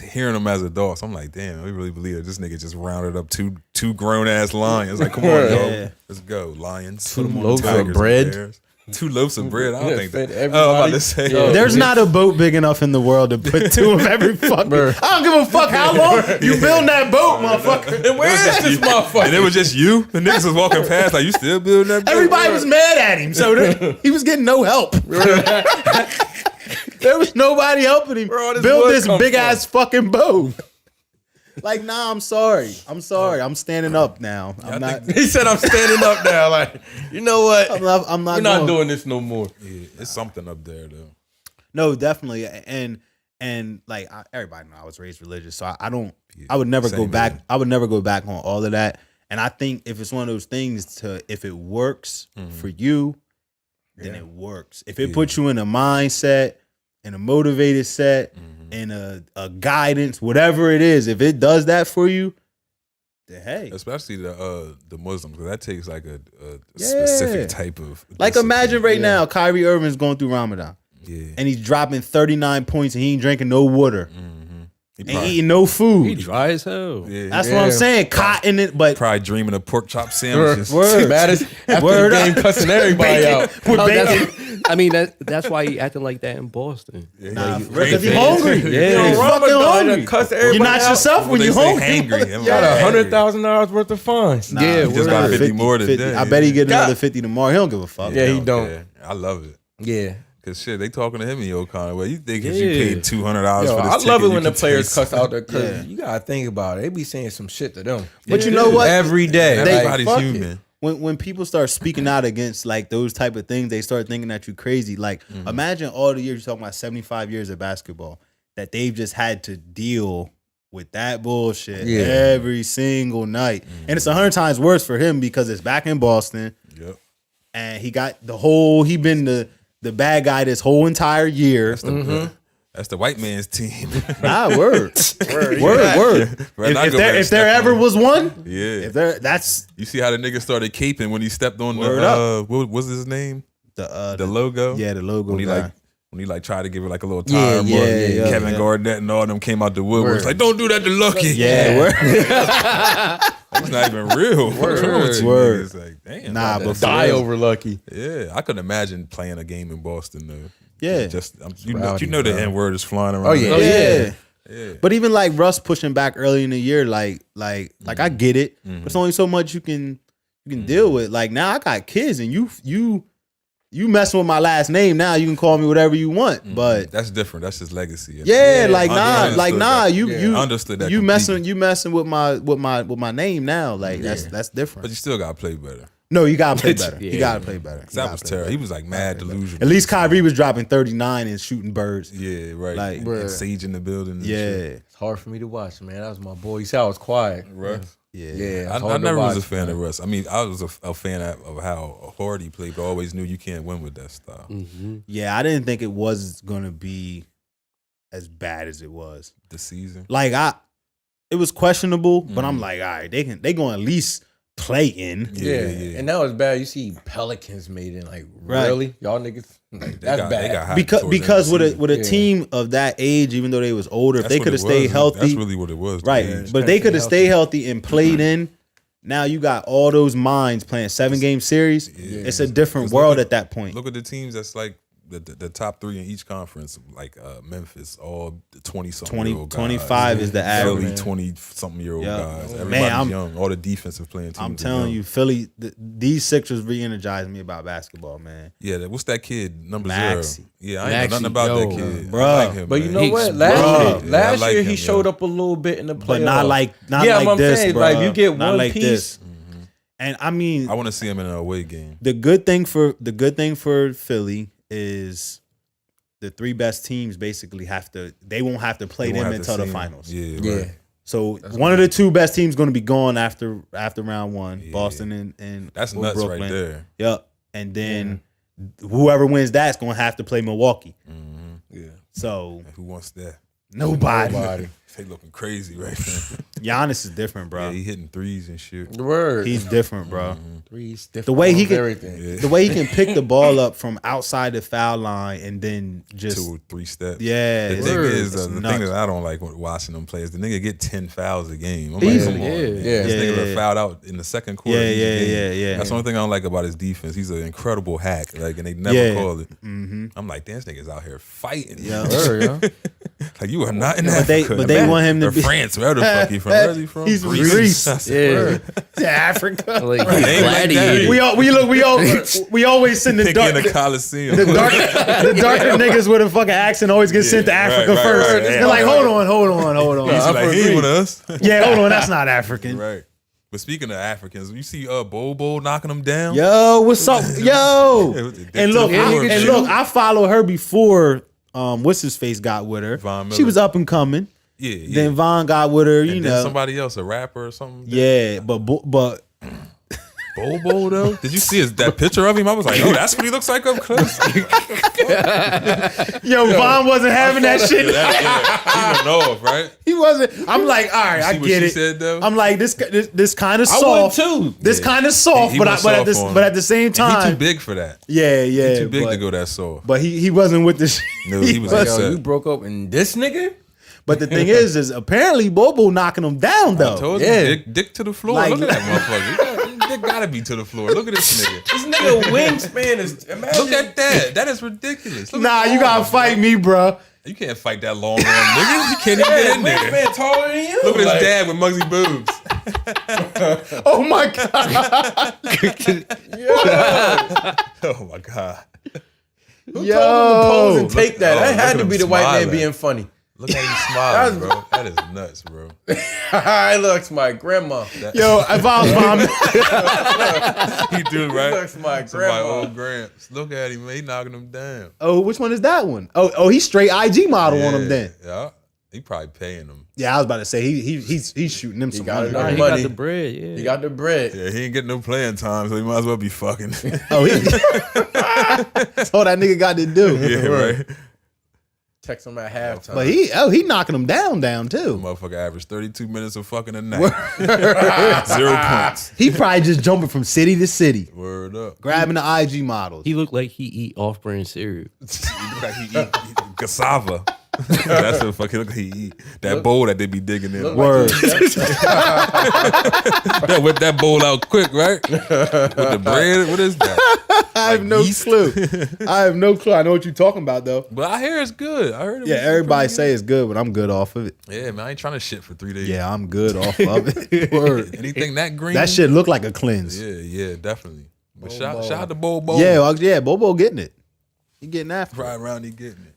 hearing them as adults, I'm like, damn, we really believe that this nigga just rounded up two grown ass lions. Like, come on, yo, Yeah. let's go, lions. Two Put 'em on loaves of tigers and bread. bears. 2 loaves of bread. I don't Yeah, think fed that. Oh, I'm about to say. everybody. There's not a boat big enough in the world to put 2 of every fucking. I don't give a fuck how long you build that boat, motherfucker. And where is this motherfucker? And it was just you. The niggas was walking past like, you still building that? boat? Everybody was mad at him, so he was getting no help. There was nobody helping him Where all this build wood this come big from? ass fucking boat. Like, nah, I'm sorry. I'm standing up now. I'm not. He said, "I'm standing up now." Like, you know what? I'm not. We're not going- doing this no more. Yeah, it's something up there though. No, definitely, and like everybody know I was raised religious, so I don't. I would never go same back. here. I would never go back on all of that. And I think if it's one of those things if it works for you, then it works. If it puts you in a mindset, in a motivated set, in a guidance, whatever it is, if it does that for you, then hey. Especially the Muslims, because that takes like a specific type of. Like discipline. imagine right now, Kyrie Irving's going through Ramadan. Yeah. And he's dropping 39 points and he ain't drinking no water. He And probably, eating no food. He dry as hell. yeah, That's what I'm saying. Cotton it, but probably dreaming of pork chop sandwiches. Word. Matters after Word the up. game, cussing everybody out. with No, bacon. I mean, that's why he acting like that in Boston. Nah, you- because he's crazy. hungry. Yeah. He's Ramadan, fucking he hungry. done cuss You're everybody not out. yourself when They you're say hungry. hangry. I'm Got like, $100,000 worth of fines. Yeah, He just got word. 50 more today. I bet he get God. another 50 tomorrow. He don't give a fuck. Yeah, he don't. care. I love it. Yeah. Cause shit, they talking to him in your kind of way. You think if Yeah. you paid $200 Yo, for this I ticket, love it you when the can players taste- cuss out there because Yeah. you gotta think about it. They be saying some shit to them. But you know what? Every day. Everybody's Like, fuck human. it. When people start speaking out against like those type of things, they start thinking that you crazy. Like imagine all the years you're talking about 75 years of basketball that they've just had to deal with that bullshit every single night. And it's 100 times worse for him because it's back in Boston Yep. and he got he been the bad guy this whole entire year. That's the white man's team. Nah, word. word. Right, I If go back there step ever on. was one, Yeah. that's You see how the nigga started caping when he stepped on Word the up. what was his name? the logo. yeah, the logo When he guy. tried to give it like a little Yeah, time. yeah, Kevin yeah. Garnett and all them came out the woodworks. Word. Like, don't do that to Lucky. yeah, word. That's not even real. What's wrong with you Word. niggas? Like, damn. Nah, about but that. Die over Lucky. Yeah, I couldn't imagine playing a game in Boston though. Yeah. Just rowdy, you know the bro. N word is flying around. Oh, yeah. Oh, yeah. Yeah. But even like Russ pushing back early in the year, like I get it. But it's only so much you can deal with. Like now I got kids and you messing with my last name now. You can call me whatever you want. But that's different. That's his legacy. yeah, like I nah, you understood that. You completely. messing with my name now. Like that's different. But you still gotta play better. No, you gotta play better. Yeah. You gotta play better. That was terrible. He was like mad delusional. At least Kyrie was dropping 39 and shooting birds. Yeah, right. Like- and Sage in the building. And Yeah, shit. It's hard for me to watch, man. That was my boy. You see, I was quiet. Russ. yeah. Yeah, it's I hard to never was a watch, fan man. of Russ. I mean, I was a fan of how hard he played, but I always knew you can't win with that style. Yeah, I didn't think it was gonna be as bad as it was. The season. Like it was questionable, but I'm like, all right, they gonna at least play in. Yeah. And that was bad. You see Pelicans made it. Like, Right. really? Y'all niggas? Like, They that's got bad. hot Because towards the because end of with the a season. team of that age, even though they was older, if That's they what could have it stayed was. healthy, That's really what it was. right? Yeah. But they could have stayed healthy and played in. Now you got all those minds playing 7-game series. It's a different 'Cause world look at that point. Look at the teams that's like the top 3 in each conference, like Memphis, all 20-something 20, year old guys. 25 is the Philly, average. 20-something year old Yeah. guys. Man, Everybody's young. All the defensive playing teams. I'm are telling young. you, Philly, these Sixers re-energized me about basketball, man. Yeah, what's that kid? Number Maxey. 0. Yeah, I ain't know nothing Maxey, about yo, that kid. bruh. I like him, But you man. know what? Hicks, Last bro. year, Yeah, I like he him, showed yo. up a little bit in the playoffs. But not like I'm this, saying, bro. like, you get not one like piece. this. And I mean, I want to see him in an away game. the good thing for Philly is the 3 best teams basically they won't have to play They won't them have until to the see him. finals. Yeah, Yeah. right. So one of the 2 best teams going to be gone after round 1, Boston and That's or nuts Brooklyn. right there. Yep. And then whoever wins that's going to have to play Milwaukee. Yeah. So Who wants that? nobody. They looking crazy right now. Giannis is different, bro. Yeah, he hitting threes and shit. The word. He's different, bro. Threes, different The way he ones, can everything. the way he can pick the ball up from outside the foul line and then just 2 or 3 steps. yeah, The thing is, it's the nuts. thing that I don't like watching them play is the nigga get 10 fouls a game. I'm Easily. like, come on, Yeah. man. Yeah. This nigga Yeah. been fouled out in the second quarter. Yeah, of each yeah, game. yeah. That's the only thing I don't like about his defense. He's an incredible hack. Like, and they never Yeah. call it. I'm like, damn, this nigga's out here fighting. Yeah. Word, yeah. Like, you are not in But they- Africa. but they man. want him to Or be- France. Where the fuck he from? Where's he from? He's from Greece. I said, Yeah, Africa. like ain't like gladiator. that. We always send the Pick dark in the Coliseum. the darker niggas with a fucking accent always get sent to Yeah, Africa right, first. right, They're yeah. like, hold on. He's I'm like, from he ain't Greece. with us. Yeah, hold on, that's not African. Right. But speaking of Africans, you see Bobo knocking them down? Yo, what's up? Yo. It was a dick And to look, the floor, man. I followed her before what's his face got with her. Von She Miller. was up and coming. Yeah, yeah. Then Von got with her, you and then know. somebody else, a rapper or something. Yeah, but Bobo though. Did you see that picture of him? I was like, oh, that's what he looks like up close. yo, Von wasn't having that shit. Yeah. He don't know if, right? He wasn't. I'm like, all right, You I see what get she it. said, though? I'm like, this kind of I would soft. too. This Yeah. kind of soft, He but went but soft on him. at the same And he time, too big for that. yeah, He too big but, to go that soft. But he wasn't with the shit. No, he was Like, upset. yo, you broke up and this nigga? But the thing is apparently Bobo knocking him down I though. told Yeah. you, dick to the floor. Like- Look at that motherfucker. His dick gotta be to the floor. Look at this nigga. This nigga wingspan is, imagine. Look at that. That is ridiculous. Look Nah, at you gotta that. fight me, bro. You can't fight that long arm, nigga. You can't even get in there. wingspan taller than you. Look at his Like, dad with muggsy boobs. Oh my god. Oh my god. Who told him to pose and take that? oh, That look had at to him be the white man smiling. being funny. Look at him smiling, bro. That is nuts, bro. I looks my grandma. Yo, if I was mom, He do, right? looks my Somebody grandma. old gramps. Look at him, man. He knocking him down. oh, which one is that one? Oh, he's straight IG model on him then. Yeah. He probably paying him. Yeah, I was about to say he's shooting them some got money. it. Nah, he Money. got the bread. Yeah, He got the bread. Yeah, he ain't getting no playing time, so he might as well be fucking. Oh, that's all that nigga got to do. Yeah, right. Text him at halftime. But he knocking him down too. Motherfucker averaged 32 minutes of fucking a night. 0 points. He probably just jumping from city to city, Word up. grabbing the IG models. he looked like he eat off-brand cereal. He look like he eat cassava. That's what fucking look like he eat. That bowl that they be digging in. Word. That whip that bowl out quick, right? With the bread. What is that? I have no clue. I have no clue. I know what you're talking about though. But I hear it's good. I heard it. Yeah, was everybody pretty say it's good, but I'm good off of it. good. Yeah, man, I ain't trying to shit for 3 days. Yeah, I'm good off of it. Word. Anything that green. That shit look like a cleanse. Yeah, definitely. But Bobo. shout out to Bobo. Yeah, Bobo getting it. He getting after it. Right around, he getting it.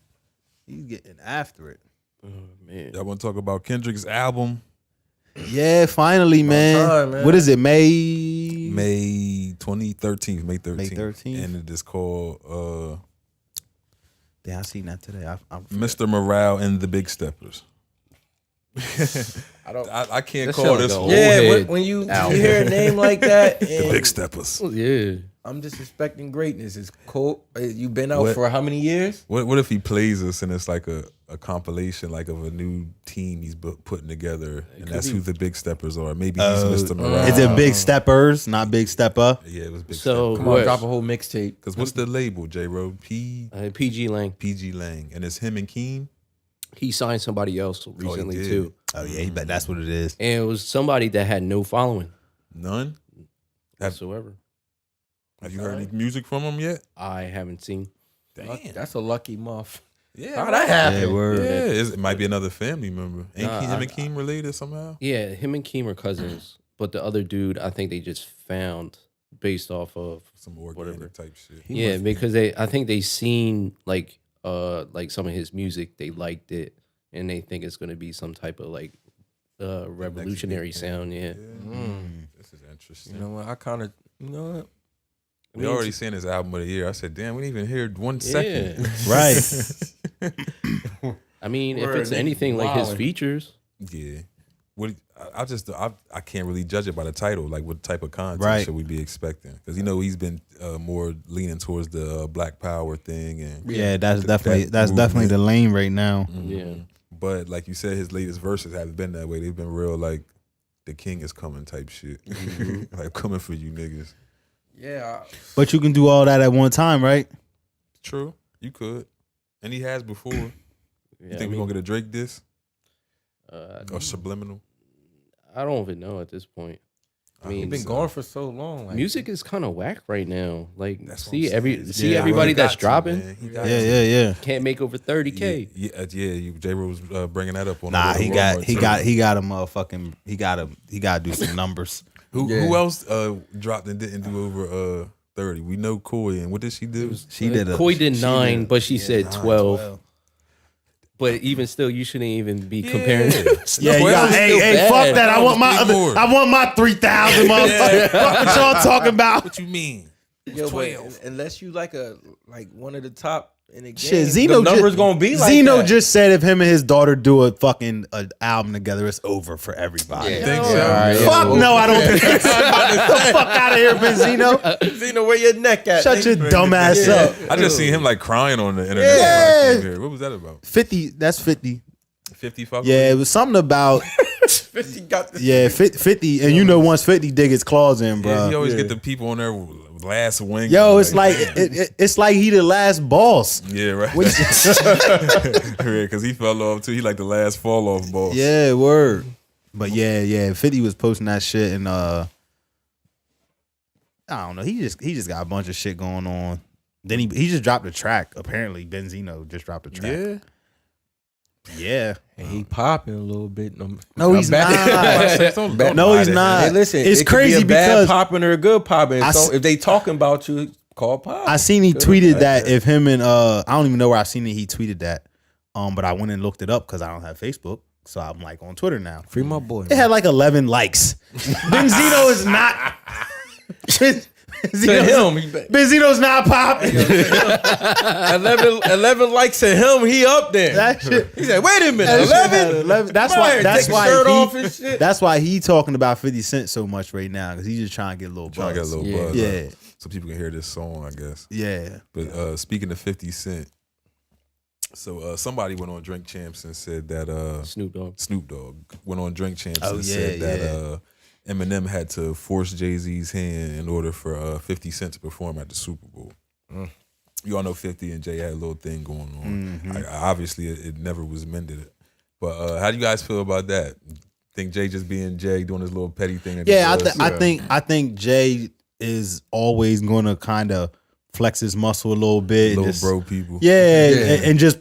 He's getting after it. Oh, man. Y'all want to talk about Kendrick's album? Yeah, finally, man. time, man. What is it? May May 13th. May 13th. And it is called Damn, I seen that today. I'm Mr. Morale and the Big Steppers. I can't That call sound this like a one. old Yeah, head when you album. hear a name like that, The and Big Steppers. Yeah. I'm just expecting greatness. It's cool. You've been out What? for how many years? What if he plays us and it's like a compilation like of a new team he's putting together, and that's who the Big Steppers are? Maybe he's Mr. Morale. Is it Big Steppers, not Big Stepper? Yeah, it was Big So Steppers. Come on, drop a whole mixtape. Because what's the label, J-Ro? PG Lang. PG Lang. And it's him and Keem? He signed somebody else recently did. too, Oh yeah, he bet that's what it is. and it was somebody that had no following None? Have whatsoever. you heard any music from him yet? I haven't seen. Damn. That's a lucky muff. Yeah. How that happened? Yeah, word. Yeah, it might be another family member. Ain't Nah, him and Keem related somehow? Yeah, him and Keem are cousins, but the other dude, I think they just found based off of Some organic Whatever. type shit. yeah, because I think they seen like some of his music, they liked it, and they think it's gonna be some type of like revolutionary sound. Yeah, This is interesting. You know what? I kind of, you know what? We already seen his album of the year. I said, damn, we didn't even hear 1 second. Right. I mean, Word, if it's niggas anything like his wildin'. features, Yeah. What I can't really judge it by the title. Like, what type of content Right. should we be expecting? Because he's been more leaning towards the Black Power thing, and Yeah, that's that definitely the lane right now. yeah. But like you said, his latest verses haven't been that way. They've been real like the king is coming type shit, like coming for you niggas. Yeah. But you can do all that at one time, right? True, you could, and he has before. You Yeah, think we're gonna get a Drake diss uh, or subliminal? I don't even know at this point. I mean, You've been gone for so long. Like, music is kind of whack right now. Like, That's what see I'm saying. Yeah, everybody He that's got to, dropping man. He got Yeah, to. yeah. can't make over 30K. Yeah. J-Ro was bringing that up on. Nah, the he got a motherfucking he got to do some numbers. Who else dropped and didn't do over 30? We know Koi, and what did she do? She did Koi did she 9, did- but she said 9, 12. But even still, you shouldn't even be comparing. Yeah, you got, hey, bad. fuck that. I want my Big other, more. I want my 3,000 motherfucker. Fuck what y'all talking about. What you mean? yo, 12. but unless you like one of the top in the game, Shit, the Zeno numbers gonna be like Zeno that. just said if him and his daughter do a fucking album together, it's over for everybody. Yeah. Think so? All right, Fuck yeah. no, I don't think so. Get the fuck out of here, Benzino. Zeno, where your neck at? Shut your dumb ass up. I just seen him like crying on the internet. Yeah. when I came here. What was that about? 50, that's 50. 50 fuck. Yeah, it was something about 50 got this. yeah, 50, and you know once 50 dig his claws in, bro. Yeah, he always get the people on there last wing. Yo, it's like damn. it's like he the last boss. Yeah, right. What- Because he fell off too. He like the last fall off boss. Yeah, word. But yeah, 50 was posting that shit, and I don't know. He just got a bunch of shit going on. Then he just dropped a track. Apparently, Benzino just dropped a track. Yeah. Yeah. And he popping a little bit. No, he's not. No, he's not. Hey, listen, it's it could crazy be a bad because popping or a good popping. I So s- if they talking about you, call pop. I seen he tweeted that if him and I don't even know where I seen it. He tweeted that, but I went and looked it up because I don't have Facebook, so I'm like on Twitter now. Free my boy. It had like 11 likes. Benzino is not. To him, Benzino's not popping. 11 likes to him. He up there. That shit. He said, "Wait a minute, That shit had 11." 11. That's Come why. here, That's take why your shirt he. off and shit. That's why he talking about 50 Cent so much right now because he's just trying to get a little Trying to get a buzz. little buzz. Yeah. up so people can hear this song, I guess. Yeah. But speaking of 50 Cent, so somebody went on Drink Champs and said that Snoop Dogg. went on Drink Champs Oh, and yeah, said that yeah. Eminem had to force Jay-Z's hand in order for 50 Cent to perform at the Super Bowl. You all know 50 and Jay had a little thing going on. Mm-hmm. Obviously, it never was mended. But how do you guys feel about that? Think Jay just being Jay, doing his little petty thing? That he Yeah. does? I think Jay is always going to kind of flex his muscle a little bit. Little just, bro people. Yeah, and just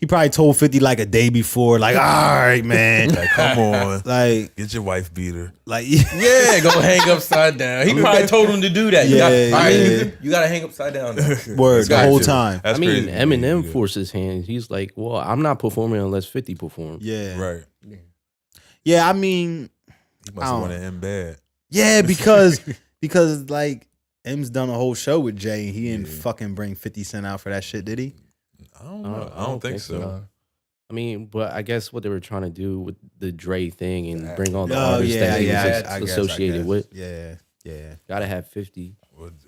he probably told 50 like a day before, like, all right, man. Like, come on. Like, Get your wife beater. like, Yeah, go hang upside down. He probably told him to do that. You gotta hang upside down. word the whole time. That's I mean, crazy. Eminem Yeah. forced his hand. He's like, well, I'm not performing unless 50 performs. Yeah. Right. Yeah, I mean, He must have wanted him bad. yeah, because like M's done a whole show with Jay and he didn't fucking bring 50 Cent out for that shit, did he? I don't know. I don't think so. I mean, but I guess what they were trying to do with the Dre thing and bring all the Oh, artists that he was I guess, associated with. Yeah. Gotta have 50.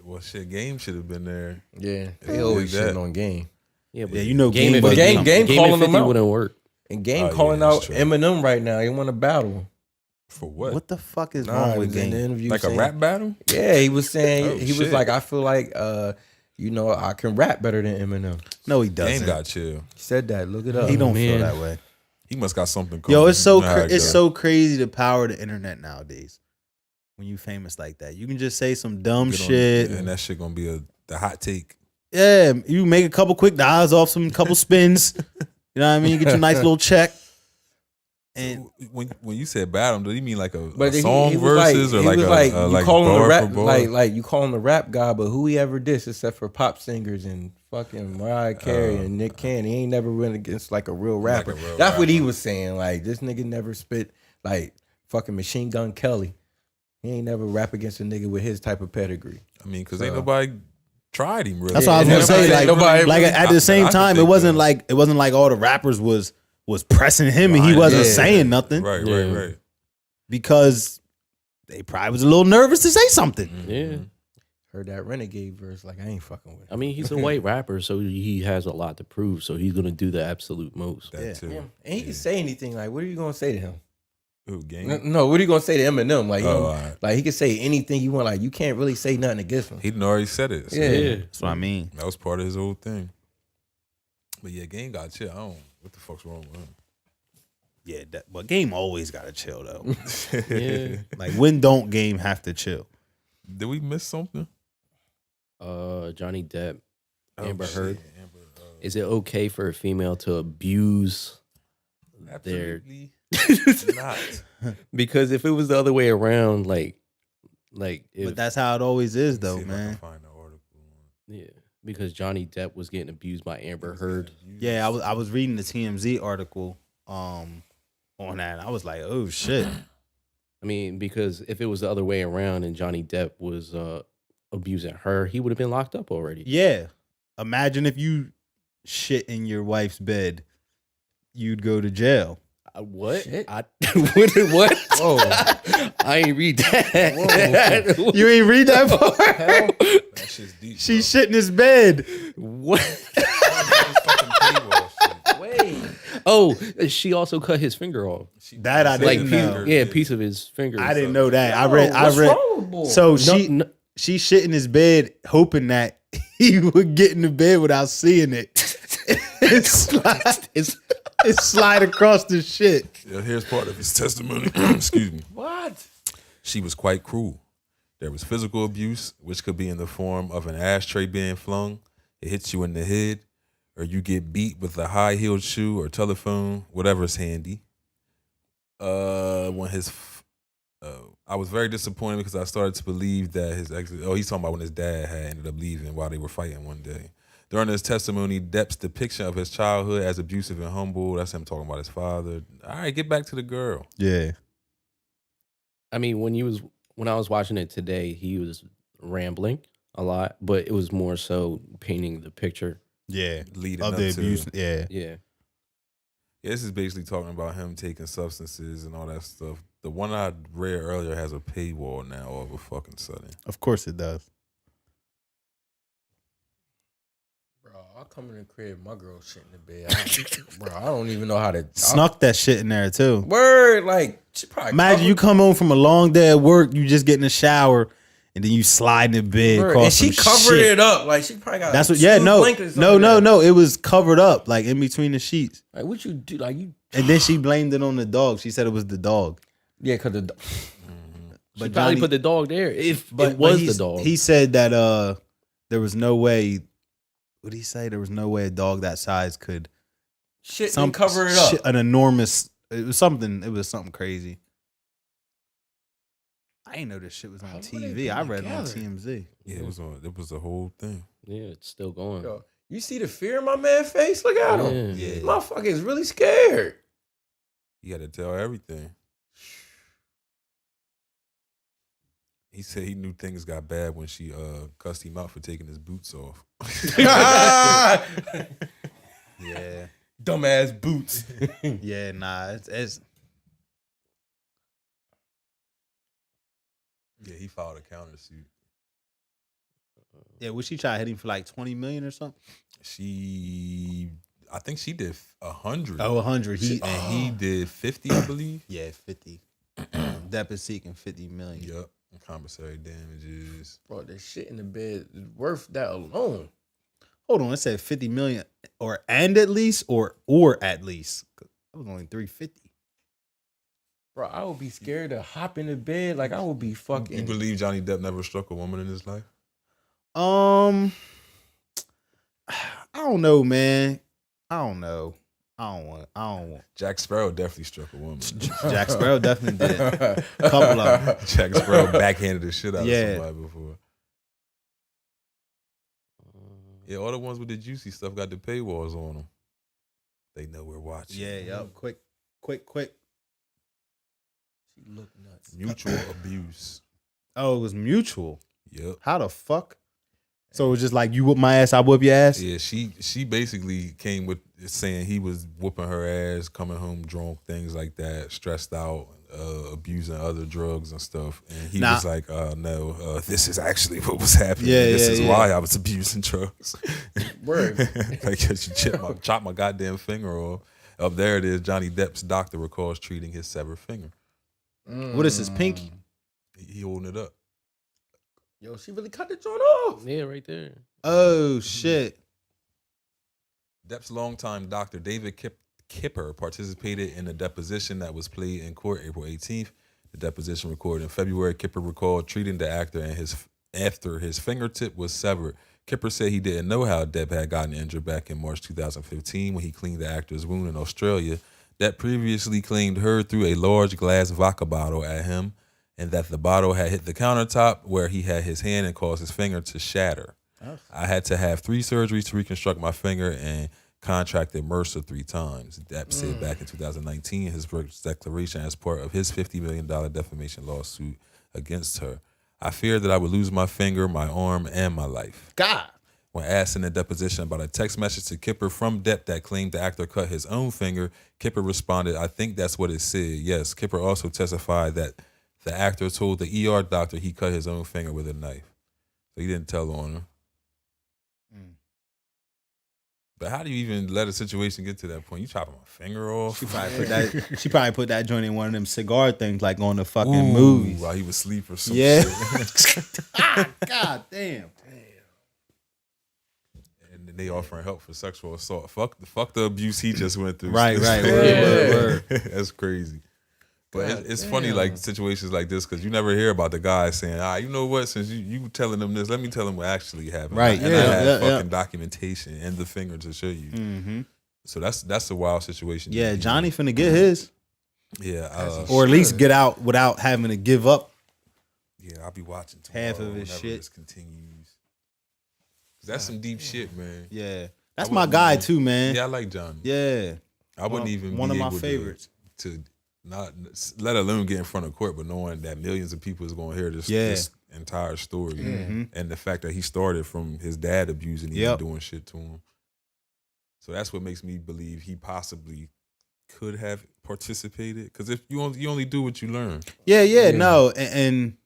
Well, shit, Game should have been there. Yeah, they always that. shitting on Game. Yeah, but Yeah, you know Game Game and was 50 coming. Game Game calling and them 50 out. wouldn't work. And Game Oh, calling yeah, out that's true. Eminem right now. He want a battle. For what? What the fuck is Nah, wrong he with was in the Game? interview Like a saying- rap battle? Yeah, he was saying Oh, he was shit. like, I feel like I can rap better than Eminem. No, he Game doesn't. got chill. He said that. Look it up. He don't feel man. that way. He must got something. Yo, coming. it's so You know how it it's go. so crazy the power of the internet nowadays. When you famous like that, you can just say some dumb Get on- shit. and that shit gonna be the hot take. Yeah, you make a couple quick dials off some couple spins. You know what I mean? You get your nice little check. And When you said battle, do you mean like a But song versus or he like was a like, like you call him bar the rap for bar? like you call him the rap guy, but who he ever dissed except for pop singers and fucking Mariah Carey and Nick Cannon. He ain't never went against like a real rapper. Like a real That's what he rapper. was saying. Like this nigga never spit like fucking Machine Gun Kelly. He ain't never rap against a nigga with his type of pedigree. I mean, because ain't nobody tried him really. that's what I was Yeah, gonna say. Like, nobody- like at the same I could time, it think wasn't of- like all the rappers was pressing him and he Right, wasn't yeah. saying nothing Right, Yeah. right. because they probably was a little nervous to say something. Yeah. Heard that Renegade verse, like I ain't fucking with it. I mean, he's a white rapper, so he has a lot to prove. So he's gonna do the absolute most. That Yeah. too. Yeah. And he can say anything. Like, what are you gonna say to him? Ooh, Game. No, what are you gonna say to Eminem? Like, Oh, all right. like he can say anything you want. Like, you can't really say nothing against him. He done already said it. So Yeah. That's what I mean. that was part of his whole thing. But yeah, Game got chill. I don't. What the fuck's wrong with him? Yeah, but Game always gotta chill though. Yeah. Like when don't Game have to chill? Did we miss something? Johnny Depp, Amber shit, Heard. Amber, Is it okay for a female to abuse their? absolutely not. Because if it was the other way around, like if But that's how it always is See though, if I can man. find the article. yeah, because Johnny Depp was getting abused by Amber Heard. Yeah, I was reading the TMZ article on that. And I was like, oh shit. I mean, because if it was the other way around and Johnny Depp was abusing her, he would have been locked up already. Yeah. Imagine if you shit in your wife's bed, you'd go to jail. What? Shit. I what? Whoa. I ain't read that. You ain't read that part? That shit's deep. She shit in his bed. What? Fucking paywall shit. Wait. Oh, she also cut his finger off. That I Like, didn't piece, know. yeah, a piece of his finger. I didn't know that. I read. What's wrong with boy? So No, she shit in his bed, hoping that he would get in the bed without seeing it. It slide across the shit. Yeah, here's part of his testimony. Excuse me. What? She was quite cruel. There was physical abuse, which could be in the form of an ashtray being flung, it hits you in the head, or you get beat with a high-heeled shoe or telephone, whatever's handy. I was very disappointed because I started to believe that his ex. Oh, he's talking about when his dad had ended up leaving while they were fighting one day. During his testimony, Depp's depiction of his childhood as abusive and humble. That's him talking about his father. All right, get back to the girl. Yeah. I mean, when I was watching it today, he was rambling a lot, but it was more so painting the picture. Yeah. Leading Of up the to abuse. Yeah. Yeah. Yeah, this is basically talking about him taking substances and all that stuff. The one I read earlier has a paywall now all of a fucking sudden. Of course it does. Bro, I come in the crib, my girl shit in the bed. Bro, I don't even know how to Snuck that shit in there too. Word, like she probably Imagine you come home from a long day at work, you just get in the shower, and then you slide in the bed. Word, across and she some covered shit. it up. Like she probably got That's what. two Yeah, no, blankets under there. no. It was covered up, like in between the sheets. Like what you do? Like you And then she blamed it on the dog. She said it was the dog. Yeah, cause the But probably Johnny- put the dog there if But it was he's- the dog. He said that there was no way. What did he say? There was no way a dog that size could Shit and cover it up. an enormous. It was something crazy. I didn't know this shit was on How would TV. they I be read it on together? TMZ. Yeah, it was a whole thing. Yeah, it's still going. Yo, you see the fear in my man's face? Look at him. Yeah. Yeah. Motherfucker is really scared. He had to tell everything. He said he knew things got bad when she cussed him out for taking his boots off. Yeah, Dumbass boots. yeah, nah, it's Yeah, he filed a countersuit. yeah. Was she try to hit him for like 20 million or something? I think she did 100. Oh, 100. He did 50, I believe. Yeah, 50. Depp is seeking 50 million. Yep. And commissary damages. Bro, that shit in the bed is worth that alone. Hold on, it said 50 million or at least. That was only 350. Bro, I would be scared to hop in the bed. Like, I would be You fucking. believe Johnny Depp never struck a woman in his life? I don't know, man. I don't know. I don't want. Jack Sparrow definitely struck a woman. Jack Sparrow definitely did. A couple of them. Jack Sparrow backhanded the shit out Yeah. of somebody before. Yeah, all the ones with the juicy stuff got the paywalls on them. They know we're watching. Yeah, yup. Quick. She look nuts. Mutual abuse. Oh, it was mutual. Yep. How the fuck? So it was just like, you whoop my ass, I whoop your ass? Yeah, she basically came with saying he was whooping her ass, coming home drunk, things like that, stressed out, abusing other drugs and stuff. And he was like, no, this is actually what was happening. Yeah, this yeah, is yeah. why I was abusing drugs. Word. Like, she chopped my goddamn finger off. Up there it is. Johnny Depp's doctor recalls treating his severed finger. What is his pinky? He holding it up. Yo, she really cut the joint off. Yeah, right there. Oh, shit. Depp's longtime doctor, David Kipper, participated in a deposition that was played in court April 18th. The deposition recorded in February. Kipper recalled treating the actor and after his fingertip was severed. Kipper said he didn't know how Depp had gotten injured back in March 2015 when he cleaned the actor's wound in Australia. Depp previously claimed her through a large glass vodka bottle at him, and that the bottle had hit the countertop where he had his hand and caused his finger to shatter. I had to have 3 surgeries to reconstruct my finger and contracted MRSA 3 times. Depp said back in 2019 in his first declaration as part of his $50 million defamation lawsuit against her. I feared that I would lose my finger, my arm, and my life. God. When asked in a deposition about a text message to Kipper from Depp that claimed the actor cut his own finger, Kipper responded, I think that's what it said. Yes, Kipper also testified that the actor told the ER doctor he cut his own finger with a knife. So he didn't tell on her. But how do you even let a situation get to that point? You chopping my finger off? She probably put that joint in one of them cigar things like on the fucking Ooh, movies. while he was asleep or some Yeah. shit. God damn. And then they offering help for sexual assault. Fuck the abuse he just went through. Right. Yeah. Word. That's crazy. But God it's damn. funny, like situations like this, because you never hear about the guy saying, you know what? Since you telling them this, let me tell them what actually happened. Right, And yeah, I have yeah, fucking documentation and the finger to show you. Mm-hmm. So that's a wild situation. Yeah, Johnny finna get his. Yeah. Or at least get out without having to give up. Yeah, I'll be watching tomorrow Half of his whenever shit. this continues. 'Cause that's some deep shit, man. Yeah. That's my guy too, man. Yeah, I like Johnny. Yeah. I wouldn't even one be of my able favorites. to not let alone get in front of court, but knowing that millions of people is going to hear this entire story, and the fact that he started from his dad abusing him and doing shit to him. So that's what makes me believe he possibly could have participated. Because if you only do what you learn. Yeah. No, and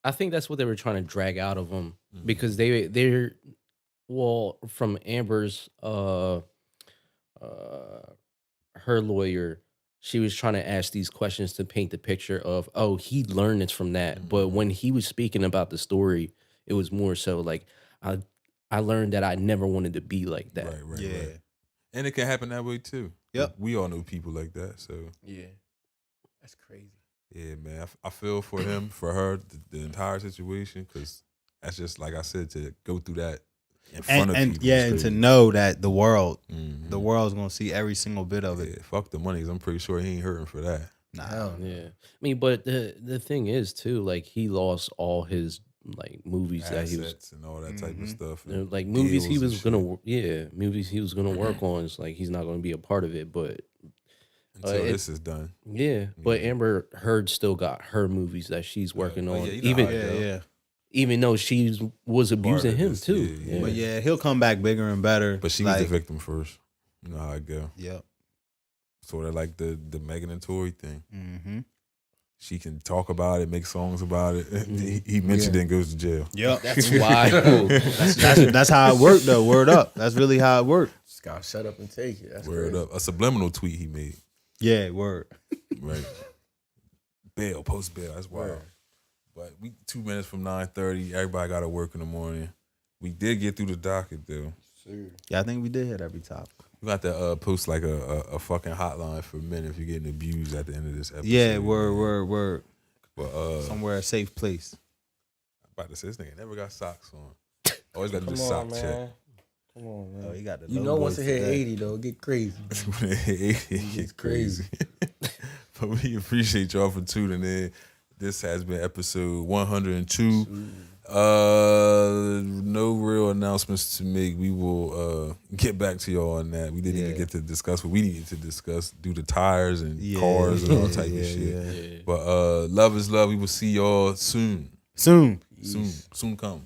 I think that's what they were trying to drag out of him because they're from Amber's her lawyer, she was trying to ask these questions to paint the picture of, he learned this from that. But when he was speaking about the story, it was more so like, I learned that I never wanted to be like that. Right. yeah. Right. And it can happen that way too. Yep. We all know people like that. So Yeah. That's crazy. yeah, man. I feel for him, for her, the entire situation, because that's just like I said, to go through that in front of and people. and to know that the world's Mhm. gonna see every single bit of it. Yeah, fuck the money, 'cause I'm pretty sure he ain't hurting for that. Nah. Hell no. Yeah, I mean, but the thing is too, like he lost all his like movies that he was Assets and all that type of stuff. you know, and like movies he deals and was gonna shit. movies he was gonna work on. It's like he's not gonna be a part of it, but Until this is done. yeah. But Amber Heard still got her movies that she's working on, yeah, you know how it go. Yeah. even though she was abusing of him this, too. yeah, yeah. But yeah, he'll come back bigger and better. But she was the victim first. You know how it go. Yep. Sort of like the Megan and Tory thing. Mm-hmm. She can talk about it, make songs about it. He mentioned it and goes to jail. Yep. That's wild. That's how it worked though. Word up. That's really how it worked. Just gotta shut up and take it. That's Word crazy. up. A subliminal tweet he made. Yeah, word. Right. Bail, post bail. That's wild. Word. But we 2 minutes from 9:30. Everybody got to work in the morning. We did get through the docket though. Yeah, I think we did hit every topic. We got to post like a fucking hotline for men if you're getting abused at the end of this episode. Yeah, word. But Somewhere a safe place. I'm about to say this nigga never got socks on. Always got to do Come sock on, check. man. Come on, man. Oh, he got the You know, once it hit 80, though, it get crazy. It's crazy. But we appreciate y'all for tuning in. This has been episode 102. No real announcements to make. We will get back to y'all on that. We didn't even get to discuss what we needed to discuss, do the tires and cars and all type of shit. Yeah. But love is love. We will see y'all soon. Soon. Soon come.